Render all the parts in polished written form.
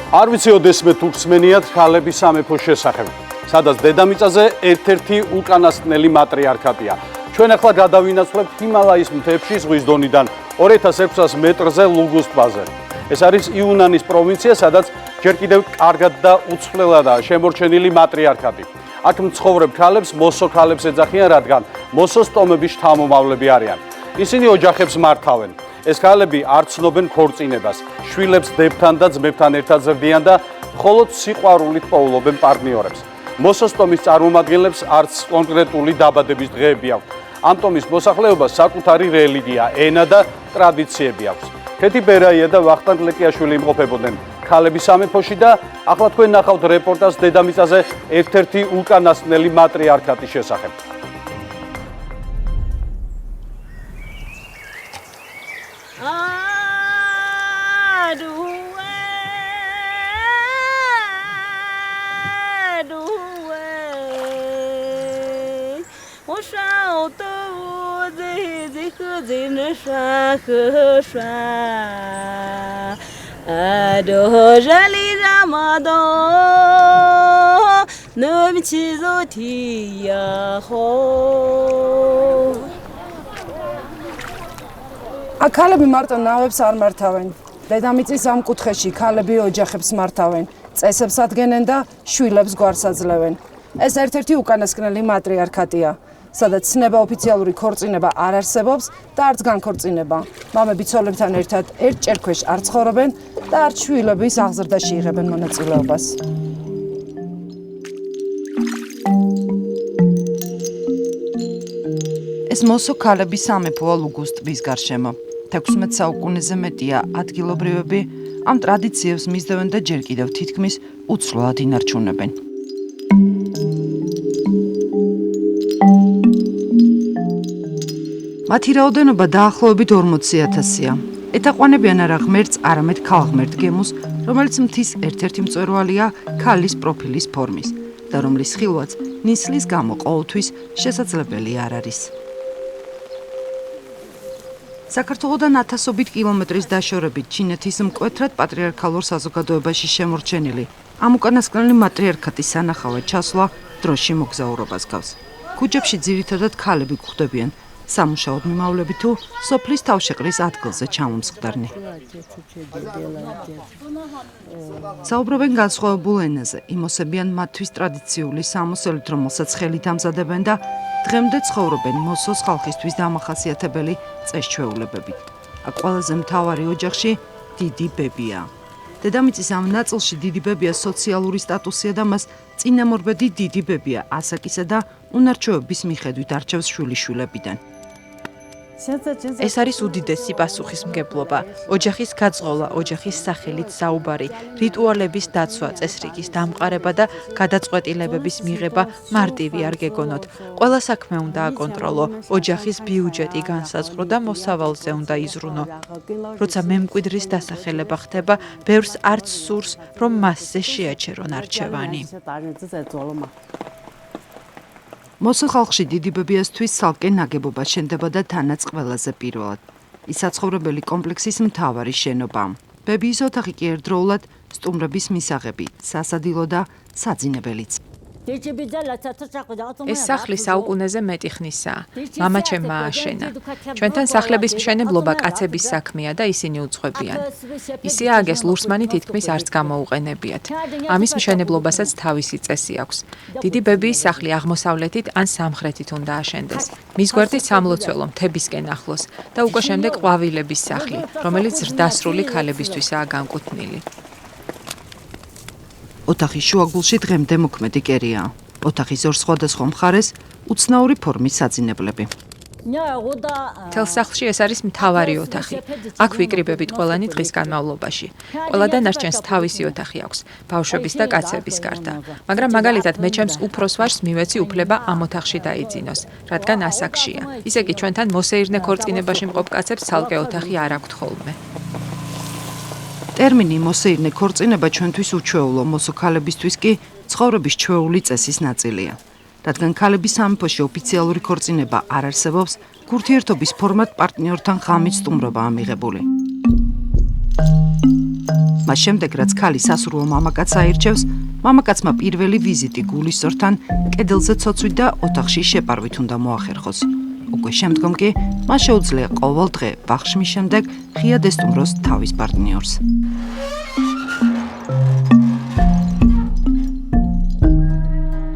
არ ვიცი ოდესმე თუ ხსმენიათ ქალების სამეფოს შესახებ, სადაც დედამიწაზე ერთ-ერთი უკანასკნელი მატრიარქატია. ჩვენ ახლა გადავინაცვლებთ ჰიმალაის მთებში ზღვის დონიდან 2600 მეტრზე ლუგუს ტბაზე. ეს არის იუნანის პროვინცია, სადაც ჯერ კიდევ კარგად და უცვლელადაა შემორჩენილი მატრიარქატი. აქ მცხოვრებ ქალებს მოსო ქალებს ეძახიან, რადგან მოსოს ტომების შთამომავლები არიან. ისინი ოჯახებს მართავენ. ეს ქალები არ ცნობენ ქორწინებას, შვილებს დებთან და ძმებთან ერთად ზრდიან და მხოლოდ სიყვარულით პოულობენ პარტნიორებს. მოსოს ტომის წარმომადგენლებს არც კონკრეტული დაბადების დღეები აქვთ. ამ ტომის მოსახლეობას საკუთარი რელიგია, ენა და ტრადიციები აქვს. ქეთი ბერაია და ვახტანგ ლეკიაშვილი იმყოფებოდნენ ქალების სამეფოში და ახლა თქვენ ნახავთ რეპორტაჟს დედამიწაზე ერთ-ერთი უკანასკნელი მატრიარქატის შესახებ. ქალები მარტო ნავებს არ მართავენ. დედამიწის ამ კუთხეში ქალები ოჯახებს მართავენ, წესებს ადგენენ და შვილებს გვარს აძლევენ. ეს ერთ-ერთი უკანასკნელი მატრიარქატია, სადაც ცნება ოფიციალური ქორწინება არ არსებობს და არც განქორწინება. მამები ცოლებთან ერთად ერთ ჭერქვეშ არ ცხოვრობენ და არც შვილების აღზრდაში იღებენ მონაწილეობას. ეს მოსო ქალების სამეფოა ლუგუს ტბის გარშემო. 16 საუკუნეზე მეტია ადგილობრივები ამ ტრადიციებს მისდევენ და ჯერ კიდევ თითქმის უცვლელად ინარჩუნებენ. მათი რაოდენობა დაახლოებით 40,000-ია. ეთაყვანებიან არა ღმერთს, არამედ ქალღმერთ გემუს, რომელიც მთის ერთ-ერთი მწვერვალია ქალის პროფილის ფორმის და რომლის ხილვაც ნისლის გამო ყოველთვის შესაძლებელი არ არის. საქართველოდან 1000 კილომეტრის დაშორებით ჩინეთის მკვეთრად პატრიარქალურ საზოგადოებაში შემორჩენილი ამ უკანასკნელი მატრიარქატის სანახავად ჩასვლა დროში მოგზაურობას გავს. ქუჩებში ძირითადად ქალები გვხვდებიან, სამუშაოდ მიმავლები თუ სოფლის თავშეყრის ადგილზე ჩამომსხდარნი. საუბრობენ განსხვავებულ ენაზე, იმოსებიან მათთვის ტრადიციული სამოსელით, რომელსაც ხელით ამზადებენ და დღემდე ცხოვრობენ მოსოს ხალხისთვის დამახასიათებელი წესჩვეულებებით. აქ ყველაზე მთავარი ოჯახში დიდი ბებია. დედამიწის ამ ნაწილში დიდი ბებია სოციალური სტატუსია და მას წინამორბედი დიდი ბებია ასაკისა და უნარჩვევების მიხედვით არჩევს შვილიშვილებიდან. ეს არის უდიდესი პასუხისმგებლობა, ოჯახის გაწყოლა, ოჯახის სახელით საუბარი, რიტუალების დაცვა, წესრიგის დამყარება და გადაწყვეტილებების მიღება მარტივი არ გეგონოთ. ყველა საქმე უნდა აკონტროლო, ოჯახის ბიუჯეტი განსაზღვრო და მოსავალზე უნდა იზრუნო. როცა მემკვიდრის დასახელება ხდება, ბევრს არც სურს, რომ მასზე შეაჩერონ არჩევანი. მოსო ხალხში დიდი ბებიასთვის ცალკე ნაგებობა შენდება და თანაც ყველაზე პირველად. ის საცხოვრებელი კომპლექსის მთავარი შენობა. ბებიის ოთახი კი ერთდროულად სტუმრების მისაღები, სასადილო და საძინებელიც. ეს სახლი საუკუნეზე მეტი ხნისაა. მამა ჩემმა ააშენა. ჩვენთან სახლების მშენებლობა კაცების საქმეა და ისინი უძღვებიან. ისე ააგეს ლურსმანი თითქმის არც გამოუყენებიათ. ამის მშენებლობასაც თავისი წესი აქვს. დიდი ბებიის სახლი აღმოსავლეთით ან სამხრეთით უნდა აშენდეს. მის გვერდით სამლოცველო მთებისკენ ახლოს და უკვე შემდეგ ყვავილების სახლი, რომელიც ზრდასრული ქალებისთვისაა განკუთვნილი. ოთახის შუაგულში დღემდე მოქმედი კერია. ოთახის ორ სხვადასხვა მხარეს უცნაური ფორმის საძინებლები. მთელ სახლში ეს არის მთავარი ოთახი. აქ ვიკრიბებით ყველანი დღის განმავლობაში. ყველა დანარჩენს თავისი ოთახი აქვს, ბავშვების და კაცების გარდა. მაგრამ მაგალითად მე ჩემს უფროს ვაჟს მივეცი უფლება ამ ოთახში დაიძინოს, რადგან ასაკშია. ისე კი ჩვენთან მოსეირნე ქორწინებაში მყოფ კაცებს ცალკე ოთახი არ აქვთ ხოლმე. ტერმინი მოსეირნე ქორწინება ჩვენთვის უჩვეულო, მოსო ქალებისთვის კი ცხოვრების ჩვეული წესის ნაწილია. რადგან ქალების სამეფოში ოფიციალური ქორწინება არ არსებობს, გურთიერთობის ფორმად პარტნიორთან ღამით სტუმრობაა მიღებული. მას შემდეგ რაც ქალი სასურველ მამაკაცს აირჩევს, მამაკაცმა პირველი ვიზიტი გულისწორთან კედელზე ცოცვით და ოთახში შეპარვით უნდა მოახერხოს. უკვე შემდგომ კი მას შეუძლია ყოველ დღე ბაღშმის შემდეგ ღიად ესტუმროს თავის პარტნიორს.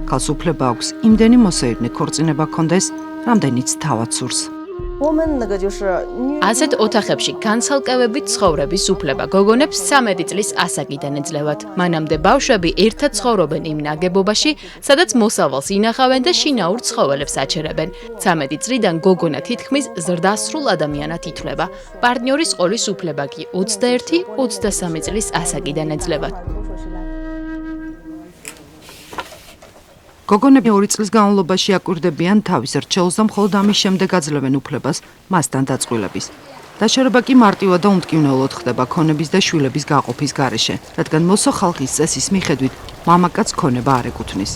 ქალს უფლება აქვს იმდენი მოსეირნე ქორწინება ჰქონდეს, რამდენიც თავად სურს. ასეთ ოთახებში განცალკევებით ცხოვრების უფლება გოგონებს 13 წლის ასაკიდან ეძლევათ. მანამდე ბავშვები ერთად ცხოვრობენ იმ ნაგებობაში, სადაც მოსავალს ინახავენ და შინაურ ცხოველებს აჩერებენ. 13 წლიდან გოგონა თითქმის ზრდასრულ ადამიანად ითვლება. პარტნიორის ყოლის უფლება კი 21-23 წლის ასაკიდან ეძლევათ. გოგონები 2 წლის განმავლობაში აკვირდებიან თავის რჩეულს და მხოლოდ ამის შემდეგ აძლევენ უფლებას მასთან დაწყვილების. დაშორება კი მარტივად და უმტკივნეულოდ ხდება ქონების და შვილების გაყოფის გარეშე, რადგან მოსო ხალხის წესის მიხედვით მამაკაც ქონება არ ეკუთვნის.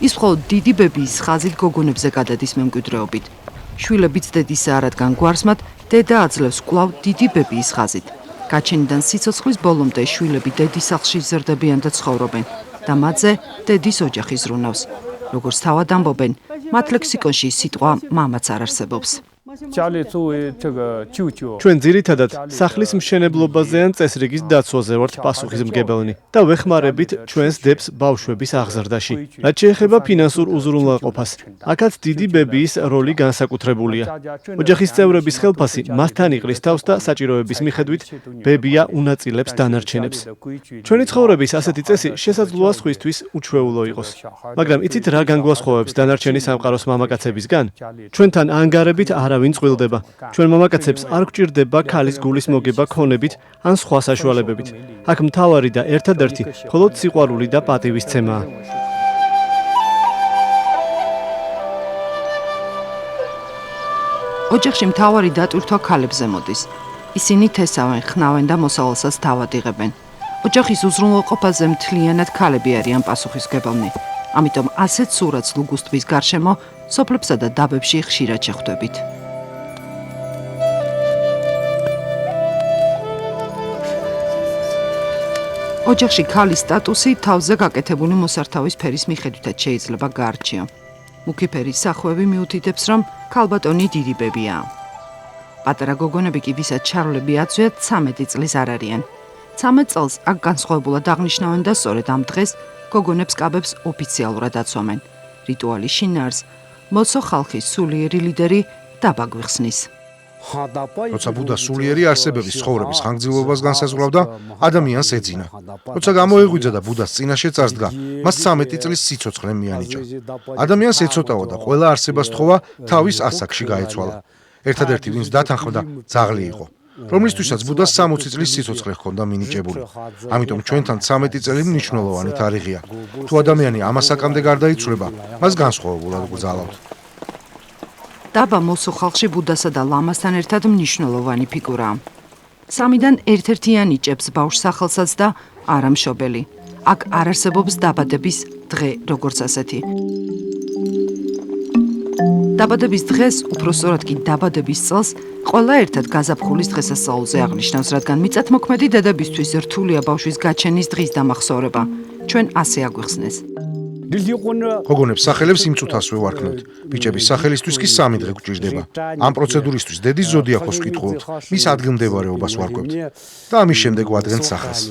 ის მხოლოდ დიდი ბებიის ხაზით გოგონებზე გადადის მემკვიდრეობით. შვილებიც დედისაა, რადგან გვარს მათ დედა აძლევს კვლავ დიდი ბებიის ხაზით. გაჩენიდან სიცოცხლის ბოლომდე შვილები დედის სახლში ზრდებიან და ცხოვრობენ და მათზე დედის ოჯახი ზრუნავს. როგორც თავად ამბობენ, მათ ლექსიკონში სიტყვა მამაც არ არსებობს. ჩვენ ძირითადად სახლის მშენებლობაზე ან წესრიგის დაცვაზე ვართ პასუხისმგებელნი და ვეხმარებით ჩვენს დებს ბავშვების აღზრდაში. რაც შეეხება ფინანსურ უზრუნველყოფას, აქაც დიდი ბებიის როლი განსაკუთრებულია. ოჯახის წევრების ხელფასი მასთან იყრის თავს და საჭიროების მიხედვით ბებია უნაწილებს დანარჩენებს. ჩვენი ცხოვრების ასეთი წესი შესაძლოა სხვისთვის უჩვეულო იყოს. მაგრამ იცით რა განგვასხოვებს დანარჩენი სამყაროს მამაკაცებისგან? ჩვენთან ანგარებით არავინ წვილდება. ჩვენ მამაკაცებს არ გვჭირდება ქალის გულის მოგება ქონებით ან სხვა საშუალებებით. აქ მთავარი და ერთადერთი მხოლოდ სიყვარული და პატივისცემაა. ოჯახში მთავარი დატვირთვა ქალებზე მოდის. ისინი თესავენ, ხნავენ და მოსავალსაც თავად იღებენ. ოჯახის უზრუნველყოფაზე მთლიანად ქალები არიან პასუხისმგებელნი. ამიტომ ასეთ სურათს ლუგუსტვის გარშემო სოფლებსა და დაბებში ხშირად შეხვდებით. ოჯახში ქალის სტატუსი თავზე გაკეთებული მოსართავის ფერის მიხედვითაც შეიძლება გაარჩიო. მუქი ფერის სახვევი მიუთითებს, რომ ქალბატონი დიდი ბებია. პატარა გოგონები კი ვისაც ჩარლები აწვიათ 13 წლის არ არიან. 13 წელს აქ განსხვავებულად აღნიშნავენ და სწორედ ამ დღეს გოგონებს კაბებს ოფიციალურად აცვამენ. რიტუალის შინაარს მოსო ხალხის სულიერი ლიდერი დაბა გვიხსნის. როცა ბუდა სულიერი არსებების ცხოვრების ხანგრძლივობას განსაზღვრავდა, ადამიანს ეძინა. როცა გამოეღვიძა და ბუდას წინაშე წარსდგა, მას 13 წლის სიცოცხლე მიანიჭა. ადამიანს ეცოტავა და ყველა არსებას თხოვა თავის ასაკში გაეცვალა. ერთადერთი ვინც დათანხმდა, ძაღლი იყო, რომლისთვისაც ბუდას 60 წლის სიცოცხლე ჰქონდა მინიჭებული. ამიტომ ჩვენთან 13 წელი მნიშვნელოვანი თარიღია. თუ ადამიანი ამ ასაკამდე გარდაიცვლება, მას განსხვავებულად გვძალავთ. დაბა მოსო ხალხში ბუდასა და ლამასთან ერთად მნიშვნელოვანი ფიგურაა. სამიდან ერთ-ერთი ანიჭებს ბავშვს სახელსაც და არა მშობელი. აქ არ არსებობს დაბადების დღე, როგორც ასეთი. დაბადების დღეს, უფრო სწორად კი დაბადების წელს, ყველა ერთად გაზაფხულის დღესასწაულზე აღნიშნავს, რადგან მიწათმოქმედი დედებისთვის რთულია ბავშვის გაჩენის დღის დამახსოვრება. ჩვენ ასე აგვიხსნეს. გოგონებს სახელებს იმ წუთასვე ვარქმევთ. ბიჭების სახელისთვის კი 3 დღე გვჭირდება. ამ პროცედურისთვის დედის ზოდიაქოს ვკითხულობთ, მის ადგილმდებარეობას ვარკვევთ და ამის შემდეგ ვადგენთ სახელს.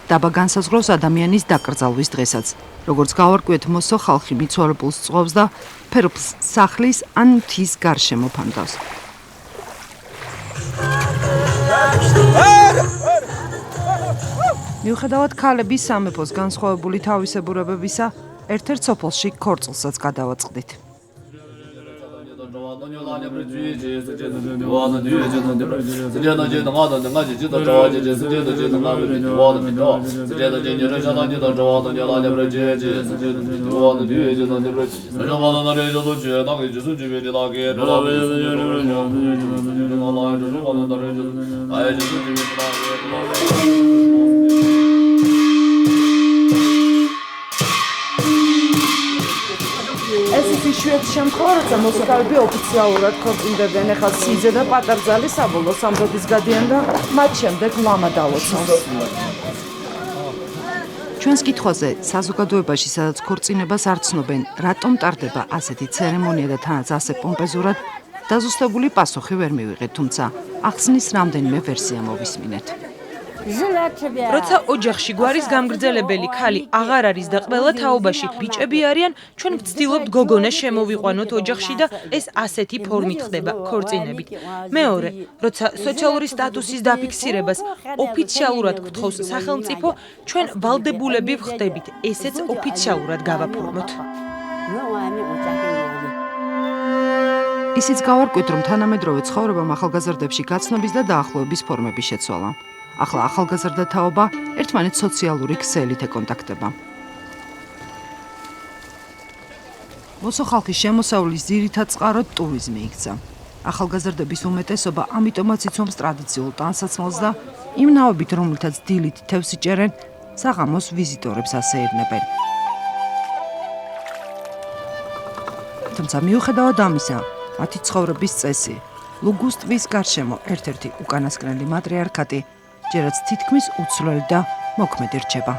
დაბა განსაზღვრავს ადამიანის დაკრძალვის დღესაც. როგორც გავარკვიეთ, მოსო ხალხი მიცვალებულს წვავს და ფერფლს სახლის ან მთის გარშემო ფანდავს. მიუხედავად ქალების სამეფოს განსხვავებული თავისებურებებისა, ერთ-ერთ სოფელში ქორწილსაც გადავაწყდით. იშვიათი შემთხვევა, როცა მოსახლეები ოფიციალურად ქორწინდებიან, ეხლა სიძე და პატარძალი საბოლოო სამდოდის გადიან და მათ შემდეგ ლამა დალოცავს. ჩვენს კითხვაზე საზოგადოებაში, სადაც ქორწინებას არ ცნობენ, რატომ ტარდება ასეთი ცერემონია და თანაც ასე პომპეზურად, დაზუსტებული პასუხი ვერ მივიღეთ, თუმცა ახსნის რამდენიმე ვერსია მოვისმინეთ. როცა ოჯახში გვარის გამგრძელებელი ქალი აღარ არის და ყველა თაობაში ბიჭები არიან, ჩვენ ვცდილობთ გოგონა შემოვიყვანოთ ოჯახში და ეს ასეთი ფორმით ხდება ქორწინებით. მეორე, როცა სოციალური სტატუსის დაფიქსირებას ოფიციალურად გთხოვს სახელმწიფო, ჩვენ ვალდებულები ვხდებით ესეც ოფიციალურად გავაფორმოთ. ისიც გავარკვით, რომ თანამედროვე ცხოვრებამ ახალგაზრდებში გაცნობის და დაახლოების ფორმები შეცვალა. ახლა ახალგაზრდა თაობა ერთმანეთს სოციალური ქსელით ეკონტაქტება. მოსო ხალხის შემოსავლის ძირითად წყაროდ ტურიზმი იქცა. ახალგაზრდების უმეტესობა ამიტომაც იცნობს ტრადიციულ ტანსაცმელს და იმ ნავებით, რომლითაც დილით თევზს იჭერენ, საღამოს ვიზიტორებს ასეირნებენ. თუმცა მიუხედავად ამისა, მათი ცხოვრების წესი, ლუგუს ტბის გარშემო ერთ-ერთი უკანასკნელი მატრიარქატი ჯერაც თითქმის უცვლელი და მოქმედი რჩება.